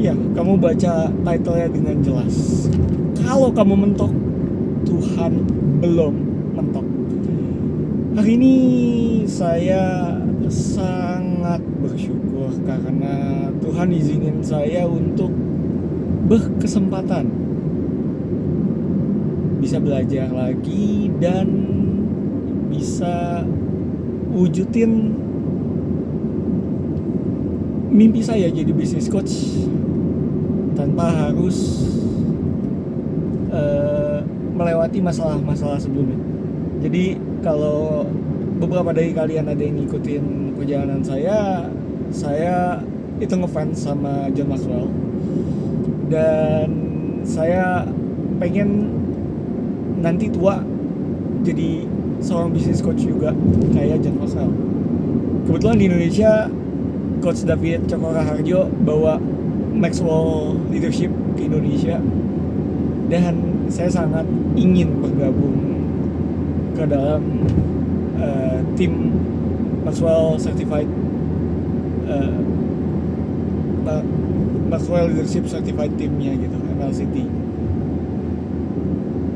Ya, kamu baca title-nya dengan jelas. Kalau kamu mentok, Tuhan belum mentok. Hari ini saya sangat bersyukur karena Tuhan izinin saya untuk berkesempatan bisa belajar lagi dan bisa wujudin mimpi saya jadi business coach tanpa harus melewati masalah-masalah sebelumnya. Jadi kalau beberapa dari kalian ada yang ngikutin perjalanan saya itu ngefans sama John Maxwell dan saya pengen nanti tua jadi seorang business coach juga kayak John Maxwell. Kebetulan di Indonesia Coach David Cokro Raharjo bawa Maxwell Leadership ke Indonesia dan saya sangat ingin bergabung ke dalam tim Maxwell Certified Maxwell Leadership Certified Teamnya gitu, MLCT.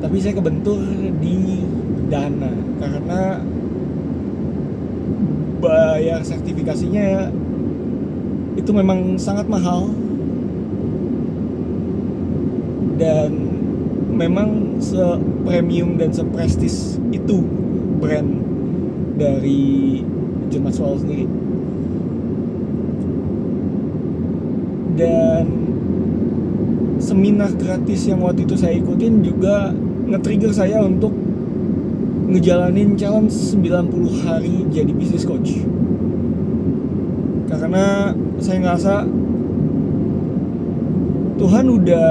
Tapi saya kebentur di dana karena bayar sertifikasinya itu memang sangat mahal dan memang se-premium dan se-prestis itu brand dari John Maxwell sendiri. Dan seminar gratis yang waktu itu saya ikutin juga nge-trigger saya untuk ngejalanin challenge 90 hari jadi business coach. Karena saya ngerasa Tuhan udah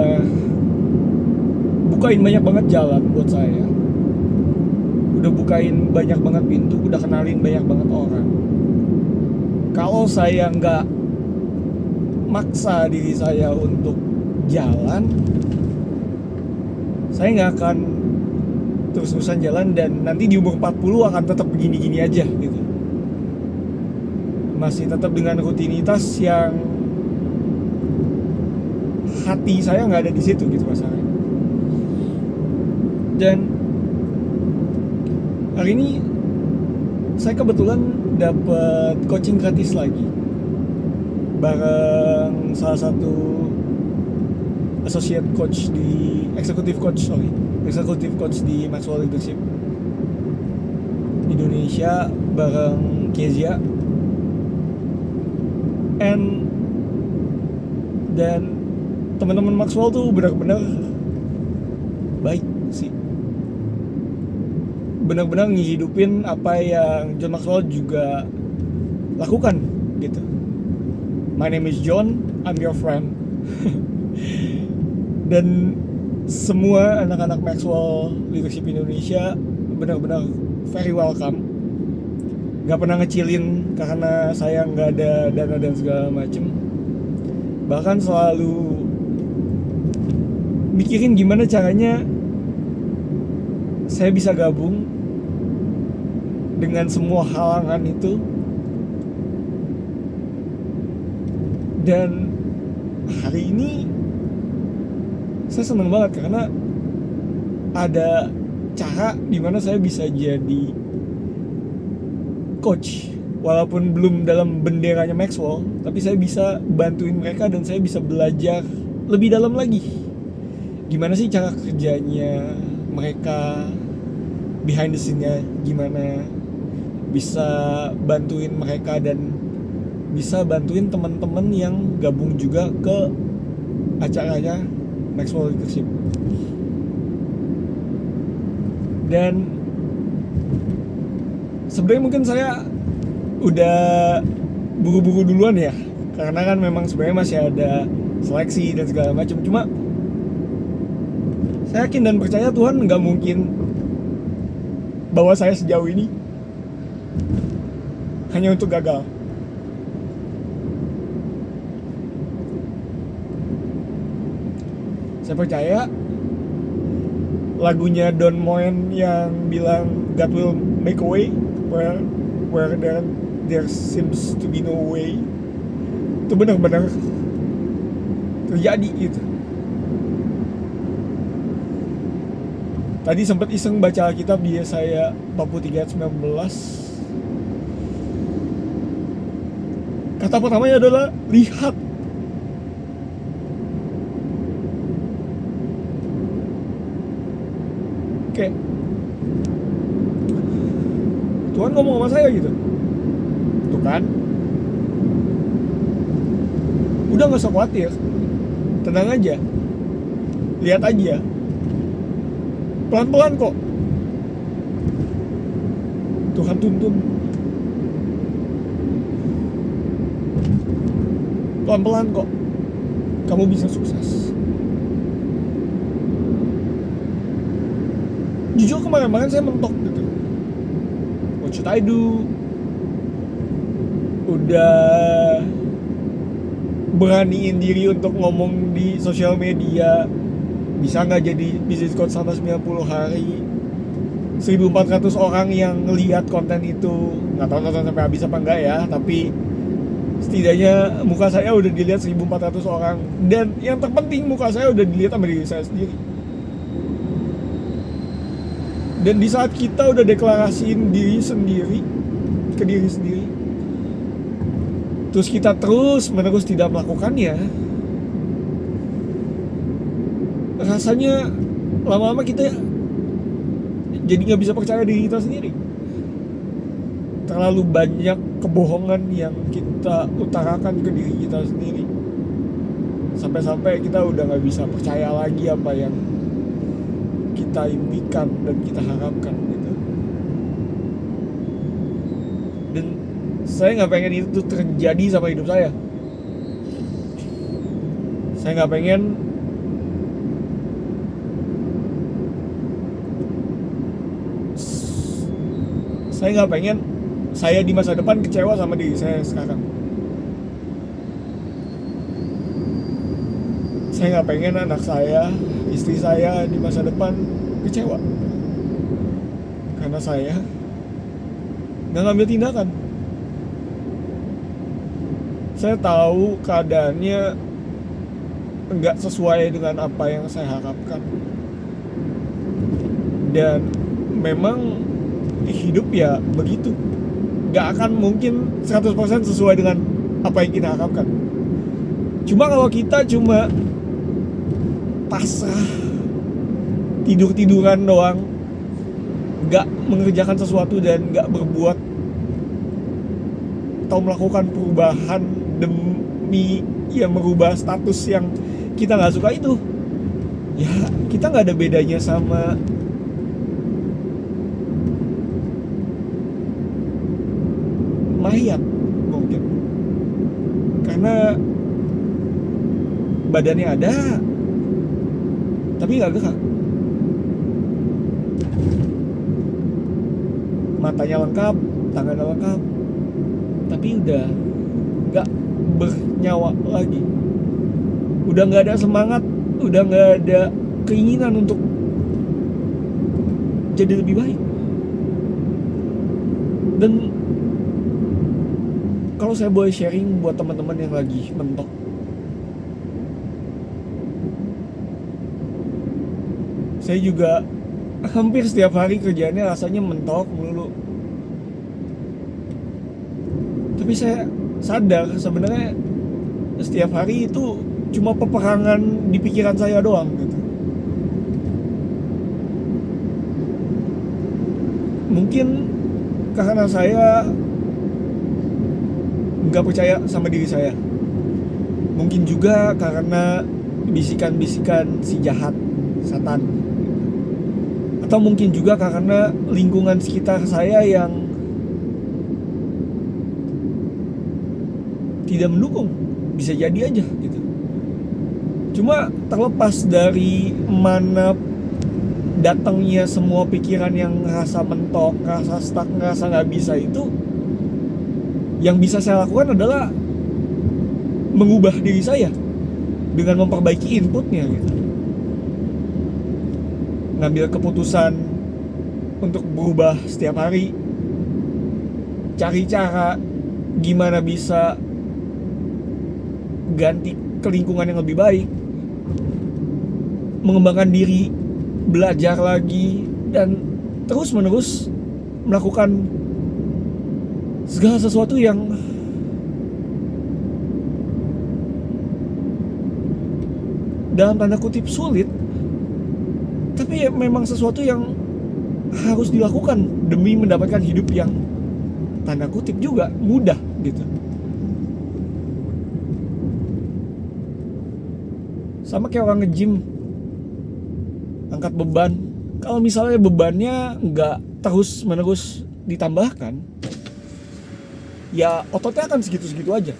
bukain banyak banget jalan buat saya, udah bukain banyak banget pintu, udah kenalin banyak banget orang. Kalau saya nggak maksa diri saya untuk jalan, saya nggak akan terus-terusan jalan dan nanti di umur 40 akan tetap begini-gini aja gitu. Masih tetap dengan rutinitas yang hati saya nggak ada di situ gitu masalahnya. Dan hari ini saya kebetulan dapat coaching gratis lagi bareng salah satu executive coach di Maxwell Leadership Indonesia bareng Kezia. Dan teman-teman Maxwell tuh benar-benar baik sih, benar-benar ngehidupin apa yang John Maxwell juga lakukan gitu. My name is John, I'm your friend. Dan semua anak-anak Maxwell Leadership Indonesia benar-benar very welcome. Gak pernah ngecilin karena saya gak ada dana dan segala macem. Bahkan selalu mikirin gimana caranya saya bisa gabung dengan semua halangan itu. Dan hari ini saya senang banget karena ada cara dimana saya bisa jadi coach walaupun belum dalam benderanya Maxwell, tapi saya bisa bantuin mereka dan saya bisa belajar lebih dalam lagi gimana sih cara kerjanya mereka, behind the scene-nya gimana, bisa bantuin mereka dan bisa bantuin teman-teman yang gabung juga ke acaranya Maxwell Leadership. Dan sebenarnya mungkin saya udah buru-buru duluan ya, karena kan memang sebenarnya masih ada seleksi dan segala macam. Cuma saya yakin dan percaya Tuhan nggak mungkin bawa saya sejauh ini hanya untuk gagal. Saya percaya lagunya Don Moen yang bilang God will make a way where there seems to be no way, itu benar-benar terjadi gitu. Tadi sempat iseng baca Alkitab di Yesaya 43 ayat 19. Kata pertamanya adalah lihat. Kayak Tuhan ngomong sama saya gitu. Tuh kan, udah gak usah khawatir, tenang aja, lihat aja, pelan-pelan kok Tuhan tuntun, pelan-pelan kok kamu bisa sukses. Jujur kemarin-kemarin saya mentok gitu, what should I do? Udah beraniin diri untuk ngomong di sosial media, bisa nggak jadi business coach selama 90 hari, 1.400 orang yang ngelihat konten itu, nggak tahu nonton sampai habis apa enggak ya, tapi setidaknya muka saya udah dilihat 1.400 orang, dan yang terpenting muka saya udah dilihat sama diri saya sendiri. Dan di saat kita udah deklarasiin diri sendiri ke diri sendiri, terus kita terus menerus tidak melakukannya, rasanya lama-lama kita jadi nggak bisa percaya diri kita sendiri. Terlalu banyak kebohongan yang kita utarakan ke diri kita sendiri, sampai-sampai kita udah nggak bisa percaya lagi apa yang kita impikan dan kita harapkan gitu. Dan saya nggak pengen itu terjadi sama hidup saya. Saya nggak pengen saya di masa depan kecewa sama diri saya sekarang. Saya nggak pengen anak saya, istri saya di masa depan kecewa karena saya nggak ngambil tindakan. Saya tahu keadaannya nggak sesuai dengan apa yang saya harapkan, dan memang hidup ya begitu, nggak akan mungkin 100% sesuai dengan apa yang kita harapkan. Cuma kalau kita cuma pasrah, tidur-tiduran doang, nggak mengerjakan sesuatu dan nggak berbuat atau melakukan perubahan demi ya merubah status yang kita nggak suka itu, ya kita nggak ada bedanya sama mayat mungkin, karena badannya ada tapi nggak gerak, matanya lengkap, tangannya lengkap, tapi udah nggak bernyawa lagi, udah nggak ada semangat, udah nggak ada keinginan untuk jadi lebih baik. Dan kalau saya boleh sharing buat teman-teman yang lagi mentok, saya juga hampir setiap hari kerjaannya rasanya mentok melulu. Tapi saya sadar sebenarnya setiap hari itu cuma peperangan di pikiran saya doang gitu. Mungkin karena saya nggak percaya sama diri saya. Mungkin juga karena bisikan-bisikan si jahat, setan. Atau mungkin juga karena lingkungan sekitar saya yang tidak mendukung. Bisa jadi aja gitu. Cuma terlepas dari mana datangnya semua pikiran yang ngerasa mentok, ngerasa stuck, ngerasa nggak bisa itu, yang bisa saya lakukan adalah mengubah diri saya dengan memperbaiki inputnya gitu. Ngambil keputusan untuk berubah setiap hari, cari cara gimana bisa ganti ke lingkungan yang lebih baik, mengembangkan diri, belajar lagi, dan terus menerus melakukan segala sesuatu yang dalam tanda kutip sulit, tapi memang sesuatu yang harus dilakukan demi mendapatkan hidup yang tanda kutip juga mudah gitu. Sama kayak orang nge-gym, angkat beban. Kalau misalnya bebannya nggak terus menerus ditambahkan, ya ototnya akan segitu-segitu aja.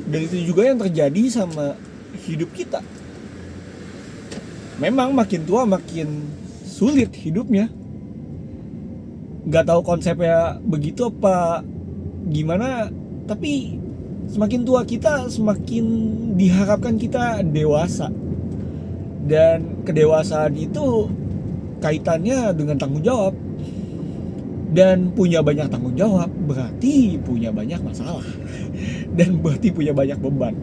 Dan itu juga yang terjadi sama hidup kita. Memang makin tua makin sulit hidupnya. Gak tahu konsepnya begitu apa gimana, tapi semakin tua kita semakin diharapkan kita dewasa. Dan kedewasaan itu kaitannya dengan tanggung jawab. Dan punya banyak tanggung jawab berarti punya banyak masalah. Dan berarti punya banyak beban.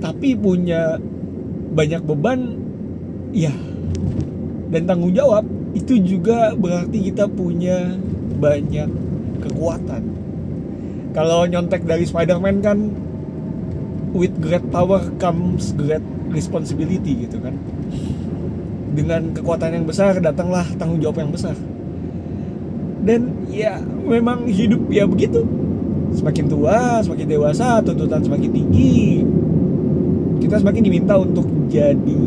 Tapi punya banyak beban, ya, dan tanggung jawab itu juga berarti kita punya banyak kekuatan. Kalau nyontek dari Spider-Man kan, with great power comes great responsibility gitu kan. Dengan kekuatan yang besar datanglah tanggung jawab yang besar. Dan ya memang hidup ya begitu. Semakin tua, semakin dewasa, tuntutan semakin tinggi. Kita semakin diminta untuk jadi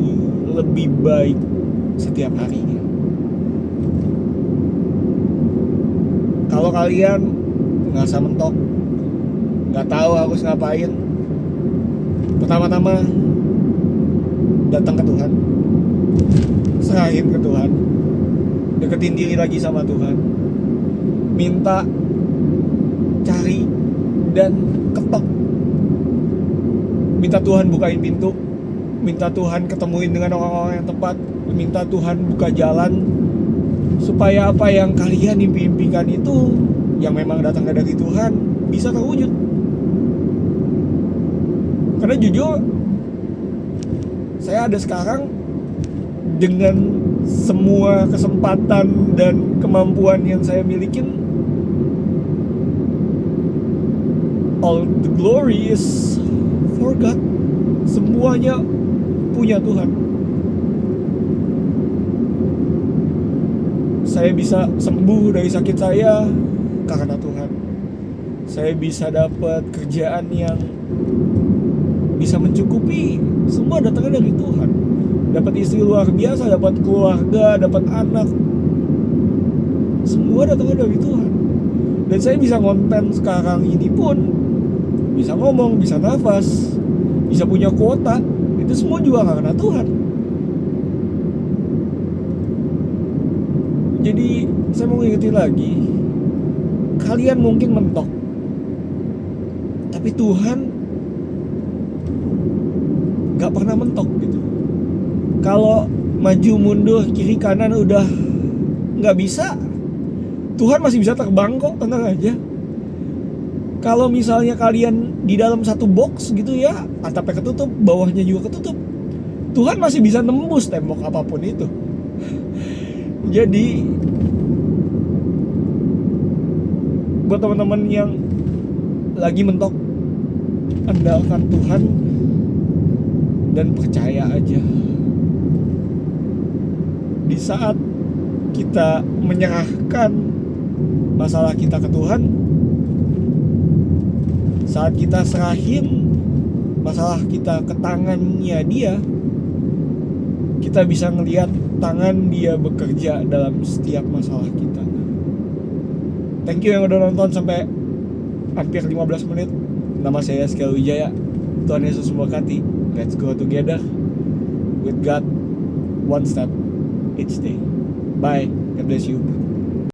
lebih baik setiap harinya. Kalau kalian ngerasa mentok, nggak tahu harus ngapain, pertama-tama datang ke Tuhan, serahin ke Tuhan, deketin diri lagi sama Tuhan, minta, cari, dan ketok. Minta Tuhan bukain pintu, minta Tuhan ketemuin dengan orang-orang yang tepat, minta Tuhan buka jalan supaya apa yang kalian impi-impikan itu yang memang datangnya dari Tuhan bisa terwujud. Karena jujur, saya ada sekarang dengan semua kesempatan dan kemampuan yang saya milikin, all the glory is for God. Semuanya punya Tuhan. Saya bisa sembuh dari sakit saya karena Tuhan. Saya bisa dapat kerjaan yang bisa mencukupi, semua datangnya dari Tuhan. Dapat istri luar biasa, dapat keluarga, dapat anak, semua datangnya dari Tuhan. Dan saya bisa konten sekarang ini pun, bisa ngomong, bisa nafas, bisa punya kuota, itu semua juga karena Tuhan. Jadi saya mau ngingetin lagi, kalian mungkin mentok, tapi Tuhan gak pernah mentok gitu. Kalau maju mundur kiri kanan udah gak bisa, Tuhan masih bisa terbang kok, tenang aja. Kalau misalnya kalian di dalam satu box gitu ya, atapnya ketutup, bawahnya juga ketutup, Tuhan masih bisa nembus tembok apapun itu. Jadi buat teman-teman yang lagi mentok, andalkan Tuhan dan percaya aja. Di saat kita menyerahkan masalah kita ke Tuhan, saat kita serahin masalah kita ke tangannya Dia, kita bisa ngelihat tangan Dia bekerja dalam setiap masalah kita. Thank you yang udah nonton sampai hampir 15 menit. Nama saya Eskal Wijaya. Tuhan Yesus memberkati. Let's go together with God, one step each day. Bye. God bless you.